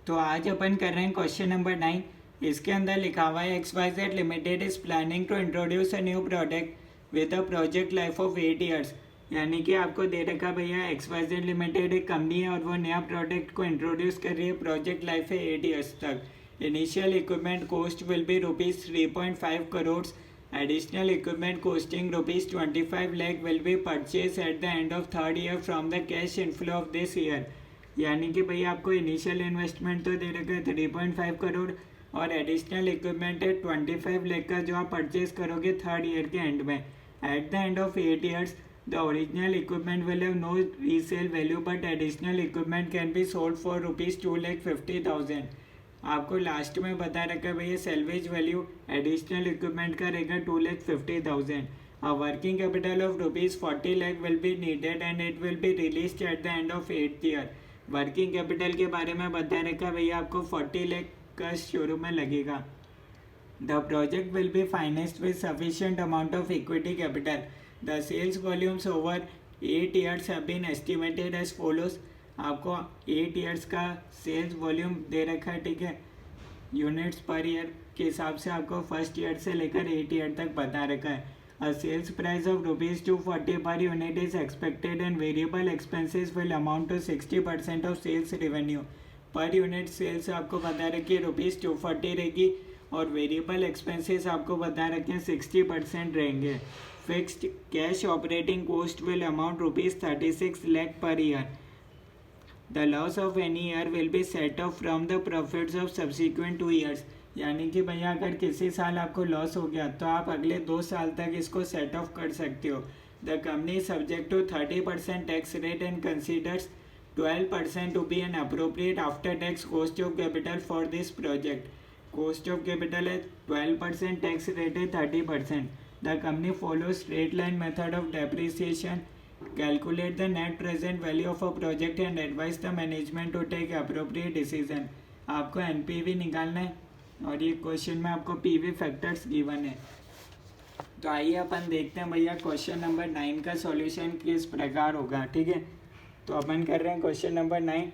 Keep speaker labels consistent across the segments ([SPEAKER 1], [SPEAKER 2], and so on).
[SPEAKER 1] तो आज अपन कर रहे हैं क्वेश्चन नंबर 9। इसके अंदर लिखा हुआ है XYZ limited is planning to introduce a new product with a project life of 8 years. यानी कि आपको दे रखा भैया XYZ लिमिटेड एक कंपनी है और वो नया प्रोडक्ट को इंट्रोड्यूस कर रही है, प्रोजेक्ट लाइफ है 8 ईयर्स तक। Initial equipment cost will be ₹3.5 crore. Additional equipment costing ₹25 lakh will be purchased at the end of third year from the cash inflow of this year। यानी कि भैया आपको इनिशियल इन्वेस्टमेंट तो दे रखा है 3.5 करोड़ और एडिशनल इक्विपमेंट है 25 लाख का, जो आप परचेज करोगे थर्ड ईयर के एंड में। At the end of 8 years the original equipment will have no resale value but additional equipment can be sold for ₹2,50,000। आपको लास्ट में बता रखा है भैया सेल्वेज वैल्यू एडिशनल इक्विपमेंट का रहेगा 2,50,000। A working capital of ₹40 lakh will be needed and it will be released at the end of 8th year। Working capital के बारे में बता रखा है भैया आपको 40 लाख का शुरू में लगेगा। The project will be financed with sufficient amount of equity capital. The sales volumes over 8 years have been estimated as follows. आपको 8 ईयर्स का सेल्स वॉल्यूम दे रखा है, ठीक है, यूनिट्स पर ईयर के हिसाब से आपको फर्स्ट ईयर से लेकर 8 ईयर तक बता रखा है। A sales price of ₹240 per unit is expected and variable expenses will amount to 60% of sales revenue। Per unit sales आपको बता रखी है ₹240 रहेगी और वेरिएबल एक्सपेंसेस आपको बता रखे हैं 60% रहेंगे। Fixed cash operating cost will amount ₹36 lakh per year. The loss of any year will be set of from the profits of subsequent 2 years. यानी कि भैया अगर किसी साल आपको लॉस हो गया तो आप अगले 2 साल तक इसको सेट ऑफ कर सकते हो। The company subject to 30% tax rate and considers 12% to be an appropriate after tax cost of capital for this project. Cost of capital है 12%, टैक्स रेट है 30%। The company follow straight line method of depreciation. Calculate the net present value of a project and advise the management to take appropriate decision. आपको NPV निकालना है और ये question में आपको PV factors given है। तो आइए अपन देखते हैं भैया क्वेश्चन नंबर 9 का सॉल्यूशन किस प्रकार होगा, ठीक है। तो अपन कर रहे हैं क्वेश्चन नंबर 9।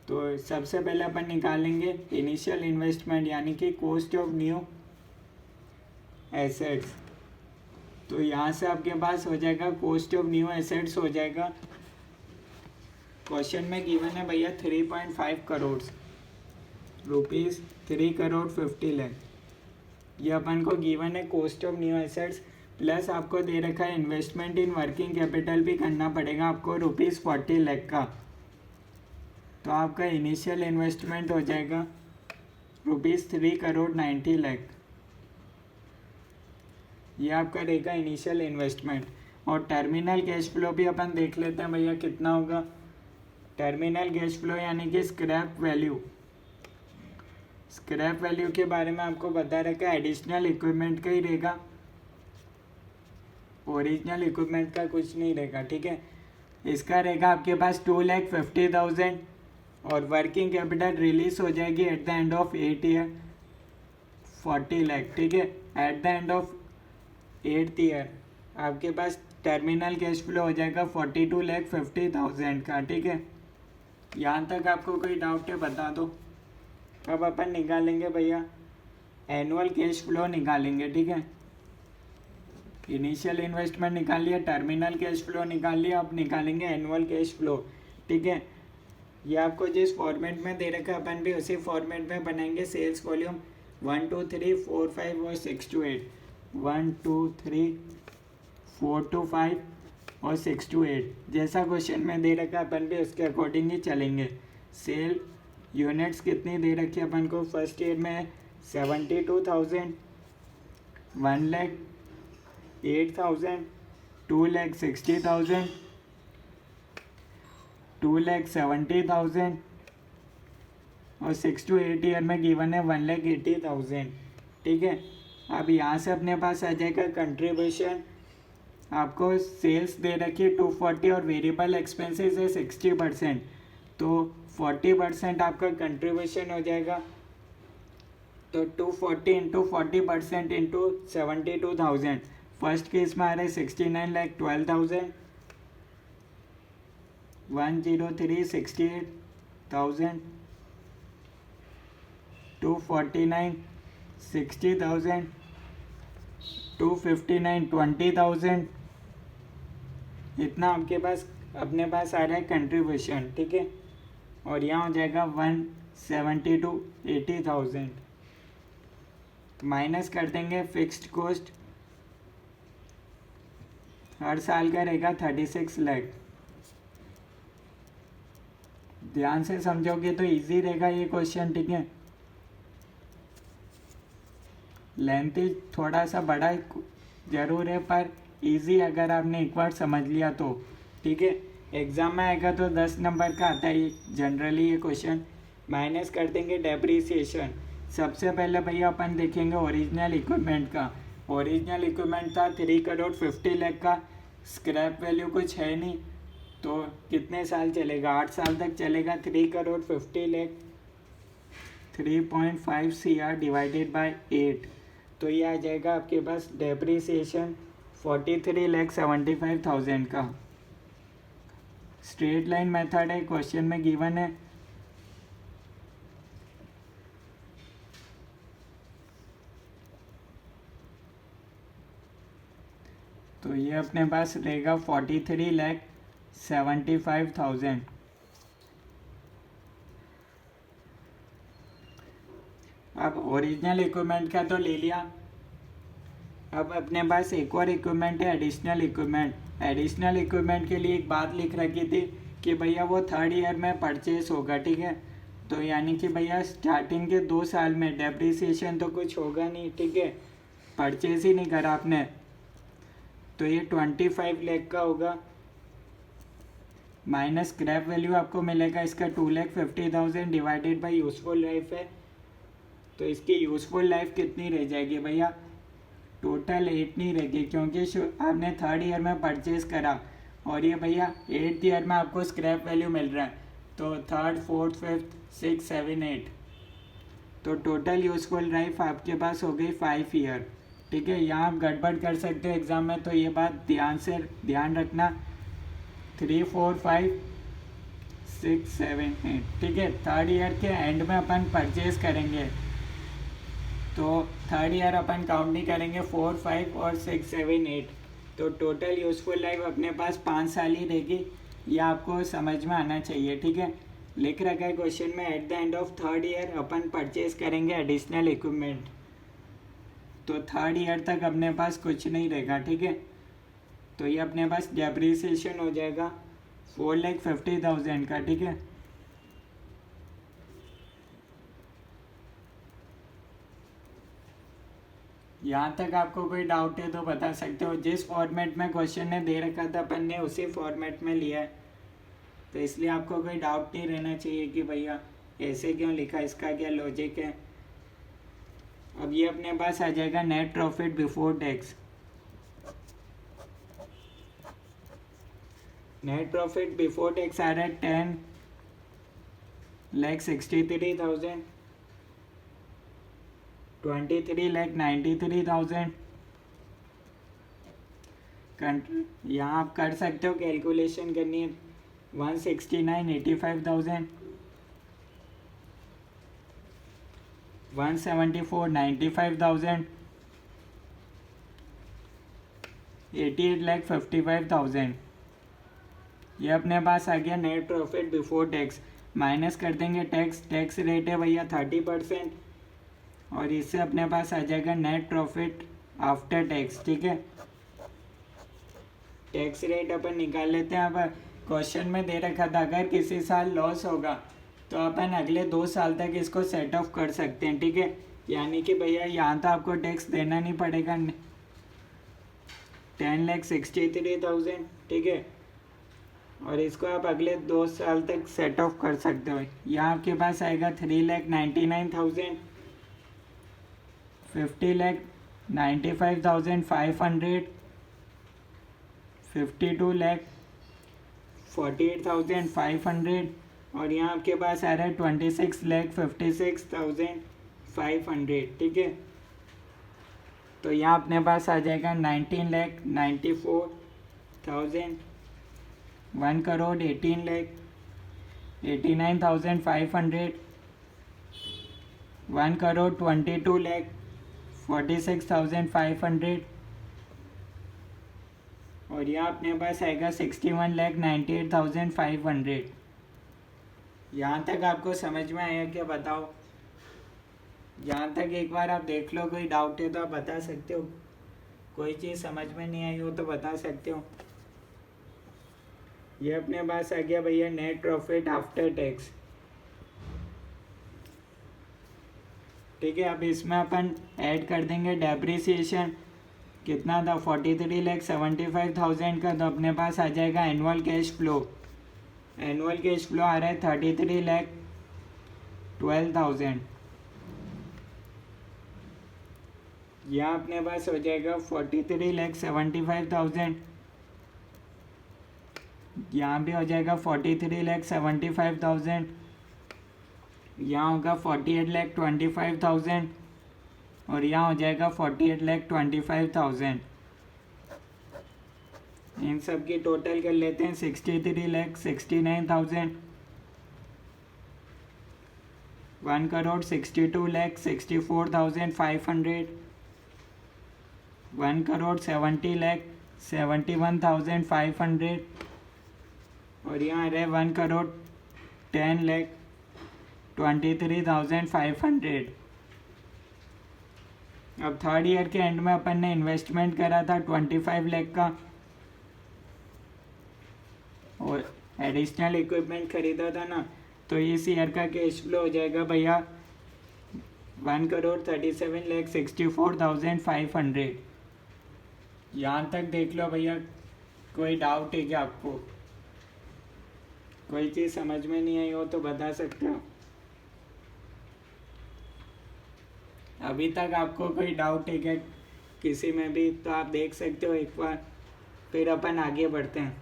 [SPEAKER 1] तो सबसे पहले अपन निकालेंगे इनिशियल इन्वेस्टमेंट यानी कि कॉस्ट ऑफ न्यू एसेट्स। तो यहाँ से आपके पास हो जाएगा कॉस्ट ऑफ न्यू एसेट्स हो जाएगा, क्वेश्चन में गिवन है भैया 3.5 करोड़ ₹3,50 लाख। ये अपन को गिवन है cost of new assets, plus आपको दे रखा है इन्वेस्टमेंट इन वर्किंग कैपिटल भी करना पड़ेगा आपको ₹40 लाख का। तो आपका इनिशियल इन्वेस्टमेंट हो जाएगा ₹3,90 लाख। ये आपका रहेगा इनिशियल इन्वेस्टमेंट। और टर्मिनल कैश फ्लो भी अपन देख लेते हैं भैया कितना होगा। टर्मिनल कैश फ्लो यानी कि स्क्रैप वैल्यू। स्क्रैप वैल्यू के बारे में आपको बता रखा है एडिशनल इक्विपमेंट का ही रहेगा, ओरिजिनल इक्विपमेंट का कुछ नहीं रहेगा, ठीक है। इसका रहेगा आपके पास 2,50,000 और वर्किंग कैपिटल रिलीज हो जाएगी eight the end of 8 year 40 lakh, ठीक है। Eight the end of 8th year आपके पास टर्मिनल कैश फ्लो हो जाएगा 42,50,000 का, ठीक है। यहाँ तक आपको कोई डाउट है बता दो। अब अपन निकालेंगे भैया एनुअल कैश फ्लो निकालेंगे, ठीक है। इनिशियल इन्वेस्टमेंट निकाल लिया, टर्मिनल कैश फ्लो निकाल लिया, अब निकालेंगे एनुअल कैश फ्लो, ठीक है। ये आपको जिस फॉर्मेट में दे रखा है अपन भी उसी फॉर्मेट में बनाएंगे। सेल्स वॉल्यूम 1 2 3 4 5 और 6 to 8, 1 2 3 4 to 5 और 6 to 8 जैसा क्वेश्चन में दे रखा है अपन भी उसके अकॉर्डिंग ही चलेंगे। सेल यूनिट्स कितनी दे रखी है अपन को, फर्स्ट ईयर में 72,000, 1,08,000, 2,60,000, 2,70,000 और 6 to 8 ईयर में गिवन है 1,80,000, ठीक है। अब यहाँ से अपने पास आ जाएगा कंट्रीब्यूशन। आपको सेल्स दे रखी है 240 और वेरिएबल एक्सपेंसेस है 60%, तो 40% आपका कंट्रीब्यूशन हो जाएगा। तो 240 इंटू 40% इंटू 72,000। फर्स्ट केस में आ रहा है 69,12,000, 103,68,000 249 60,000, 259 20,000, इतना आपके पास अपने पास आ रहा है कंट्रीब्यूशन, ठीक है। और यहाँ हो जाएगा 172 80,000, माइनस कर देंगे फिक्स्ड कॉस्ट, हर साल का रहेगा 36 लाख। ध्यान से समझोगे तो इजी रहेगा ये क्वेश्चन, ठीक है। लेंथी थोड़ा सा बड़ा जरूर है पर इजी अगर आपने एक बार समझ लिया तो, ठीक है। एग्जाम में आएगा तो 10 नंबर का आता है जनरली ये क्वेश्चन। माइनस कर देंगे डेप्रीसिएशन। सबसे पहले भैया अपन देखेंगे ओरिजिनल इक्विपमेंट का। ओरिजिनल इक्विपमेंट था 3 करोड़ 50 लाख का, स्क्रैप वैल्यू कुछ है नहीं, तो कितने साल चलेगा, 8 साल तक चलेगा। 3 crore 50 lakh 3.5 CR divided by 8, तो ये आ जाएगा आपके पास डेप्रीसिएशन 43,75,000 का। स्ट्रेट लाइन मेथड है, क्वेश्चन में गिवन है। तो ये अपने पास रहेगा 43,75,000। अब ओरिजिनल इक्विपमेंट का तो ले लिया, अब अपने पास एक और इक्विपमेंट है एडिशनल इक्विपमेंट। एडिशनल इक्विपमेंट के लिए एक बात लिख रखी थी कि भैया वो 3rd ईयर में परचेस होगा, ठीक है। तो यानी कि भैया स्टार्टिंग के 2 साल में डेप्रीसिएशन तो कुछ होगा नहीं, ठीक है, परचेस ही नहीं करा आपने, तो ये 25 लाख का होगा। माइनस स्क्रैप वैल्यू आपको मिलेगा इसका 2,50,000 डिवाइडेड बाई यूजफुल लाइफ है, तो इसकी यूजफुल लाइफ कितनी रह जाएगी भैया, टोटल 8 नहीं रहेगी, क्योंकि आपने 3rd ईयर में परचेस करा और ये भैया 8th ईयर में आपको स्क्रैप वैल्यू मिल रहा है, तो 3rd 4th 5th 6 7 8, तो टोटल यूजफुल लाइफ आपके पास हो गई 5 ईयर, ठीक है। यहाँ आप गड़बड़ कर सकते हो एग्ज़ाम में, तो ये बात ध्यान रखना। 3 4 5 6 7 8, ठीक है। 3rd ईयर के एंड में अपन परचेस करेंगे, तो 3rd ईयर अपन काउंट नहीं करेंगे, 4 5 और 6 7 8, तो टोटल यूजफुल लाइफ अपने पास 5 साल ही रहेगी। ये आपको समझ में आना चाहिए, ठीक है। लिख रखा है क्वेश्चन में at the end of 3rd year upon purchase करेंगे एडिशनल इक्विपमेंट, तो 3rd ईयर तक अपने पास कुछ नहीं रहेगा, ठीक है। तो ये अपने पास डेप्रीसिएशन हो जाएगा 4,50,000 का, ठीक है। यहाँ तक आपको कोई डाउट है तो बता सकते हो। जिस फॉर्मेट में क्वेश्चन ने दे रखा था अपन ने उसी फॉर्मेट में लिया है, तो इसलिए आपको कोई डाउट नहीं रहना चाहिए कि भैया ऐसे क्यों लिखा, इसका क्या लॉजिक है। अब ये अपने पास आ जाएगा net profit before tax. Net profit before tax आ रहा है 10,63,000, 23,93,000। यहाँ आप कर सकते हो, कैलकुलेशन करनी है, 169,85,000, 174,95,000, 88,55,000। ये अपने पास आ गया net profit before tax. Minus कर देंगे टैक्स रेट है भैया 30%, और इससे अपने पास आ जाएगा नेट प्रॉफिट आफ्टर टैक्स, ठीक है। टैक्स रेट अपन निकाल लेते हैं। अब क्वेश्चन में दे रखा था अगर किसी साल लॉस होगा तो अपन अगले 2 साल तक इसको सेट ऑफ कर सकते हैं, ठीक है। यानी कि भैया यहाँ तो आपको टैक्स देना नहीं पड़ेगा, 10,63,000, ठीक है, और इसको आप अगले 2 साल तक सेट ऑफ कर सकते हो। यहाँ आपके पास आएगा 3,99,000, 50,95,500, 52,48,500, और यहाँ आपके पास आ रहा है 26,56,500, ठीक है। तो यहाँ अपने पास आ जाएगा 19,94,000, 1 करोड़ 18,89,500, 1,22,46,500 और यहाँ अपने पास आएगा 61,98,500। यहाँ तक आपको समझ में आया क्या, बताओ? यहाँ तक एक बार आप देख लो, कोई डाउट है तो आप बता सकते हो, कोई चीज़ समझ में नहीं आई हो तो बता सकते हो। ये अपने पास आ गया भैया नेट प्रॉफिट आफ्टर टैक्स। ठीक है, अब इसमें अपन ऐड कर देंगे डेप्रिसिएशन। कितना था? 43,75,000 का। तो अपने पास आ जाएगा annual cash flow. Annual cash flow आ रहा है 33,12,000। यहाँ अपने पास हो जाएगा 43,75,000। यहाँ भी हो जाएगा 43,75,000। यहाँ होगा 48,25,000 और यहाँ हो जाएगा 48,25,000। इन सब की टोटल कर लेते हैं 63,69,000। 1,62,64,500। 1,70,71,500 और यहाँ रहे 1,10,23,500। अब थर्ड ईयर के एंड में अपन ने इन्वेस्टमेंट करा था 25 लाख का और एडिशनल इक्विपमेंट खरीदा था ना, तो इस ईयर का कैश फ्लो हो जाएगा भैया 1,37,64,500। यहाँ तक देख लो भैया, कोई डाउट है क्या आपको? कोई चीज़ समझ में नहीं आई हो तो बता सकते हो। अभी तक आपको कोई डाउट है क्या किसी में भी, तो आप देख सकते हो एक बार, फिर अपन आगे बढ़ते हैं।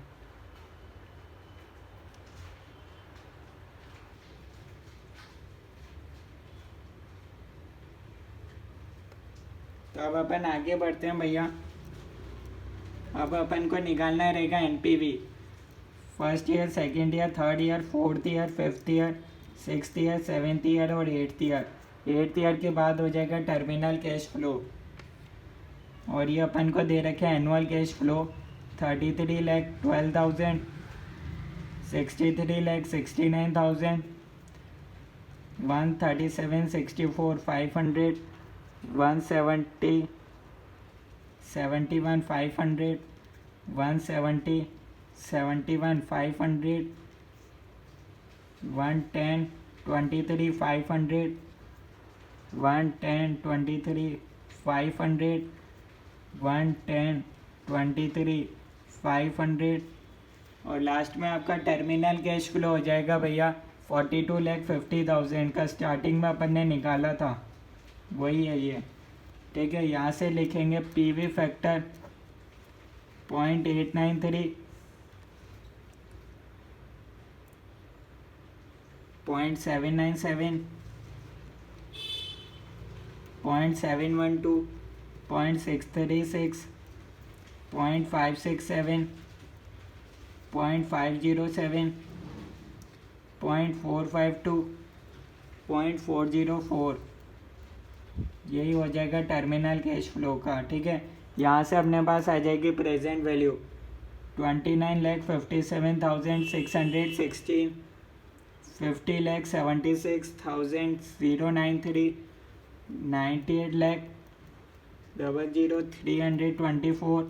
[SPEAKER 1] तो अब अपन आगे बढ़ते हैं भैया। अब अपन को निकालना रहेगा NPV. First year, second year, third year, fourth year, fifth year, sixth year, seventh year और एट्थ ईयर। एट्थ ईयर के बाद हो जाएगा टर्मिनल कैश फ्लो और ये अपन को दे रखे हैं एनुअल कैश फ्लो 33,12,000, 63,69,000, 137,64,500, 170, 71,500, 170, 71,500, 110, 23,500, 110, 23,500, 110, 23,500 और लास्ट में आपका टर्मिनल कैश फ्लो हो जाएगा भैया 42,50,000 का। स्टार्टिंग में अपन ने निकाला था, वही है ये। ठीक है, यहाँ से लिखेंगे पीवी फैक्टर 0.893, 0.797, 0.712, 0.636, 0.567, 0.507, 0.452, 0.404। यही हो जाएगा टर्मिनल कैश फ्लो का। ठीक है, यहाँ से अपने पास आ जाएगी प्रेजेंट वैल्यू 29,57,616, 50,76,093, 98,00,00324,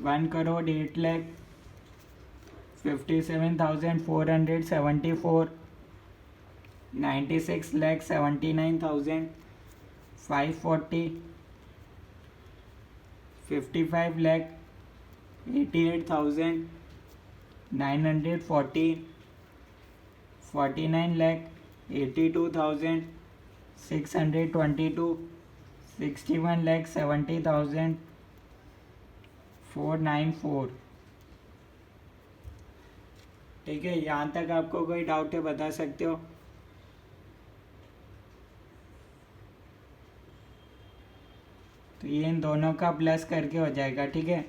[SPEAKER 1] 1,08,57,474, 96,79,540, 55,88,940, 49,82,622, 61,70,494। ठीक है, यहाँ तक आपको कोई डाउट है बता सकते हो। तो ये इन दोनों का प्लस करके हो जाएगा। ठीक है,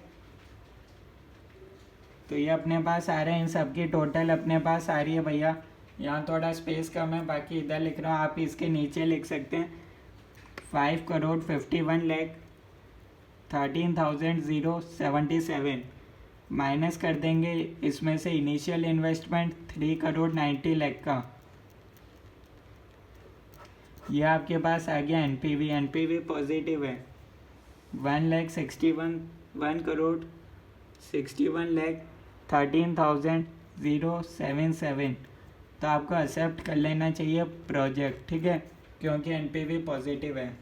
[SPEAKER 1] तो ये अपने पास आ रहे हैं, इन सब की टोटल अपने पास आ रही है भैया यहाँ थोड़ा स्पेस कम है, बाकी इधर लिख रहा हूँ, आप इसके नीचे लिख सकते हैं 5,51,13,077 माइनस कर देंगे इसमें से इनिशियल इन्वेस्टमेंट 3,90,00,000 का। ये आपके पास आ गया एनपीवी। एनपीवी पॉजिटिव है 1,61,13,077। तो आपको एक्सेप्ट कर लेना चाहिए प्रोजेक्ट, ठीक है, क्योंकि एनपीवी पॉजिटिव है।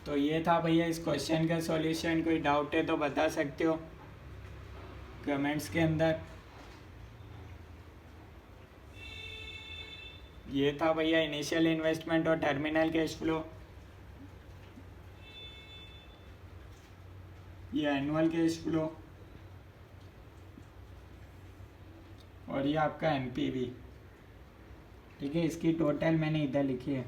[SPEAKER 1] तो ये था भैया इस क्वेश्चन का सॉल्यूशन। कोई डाउट है तो बता सकते हो कमेंट्स के अंदर। ये था भैया इनिशियल इन्वेस्टमेंट और टर्मिनल कैश फ्लो, ये एनुअल कैश फ्लो, और ये आपका एनपीवी, ठीक है। इसकी टोटल मैंने इधर लिखी है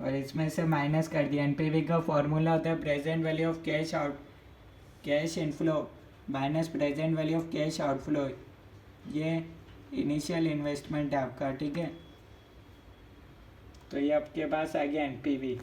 [SPEAKER 1] और इसमें से माइनस कर दिया। एनपीवी का फॉर्मूला होता है present value of cash inflow minus present value of cash outflow. ये इनिशियल इन्वेस्टमेंट है आपका, ठीक है। तो ये आपके पास आ गया एनपीवी।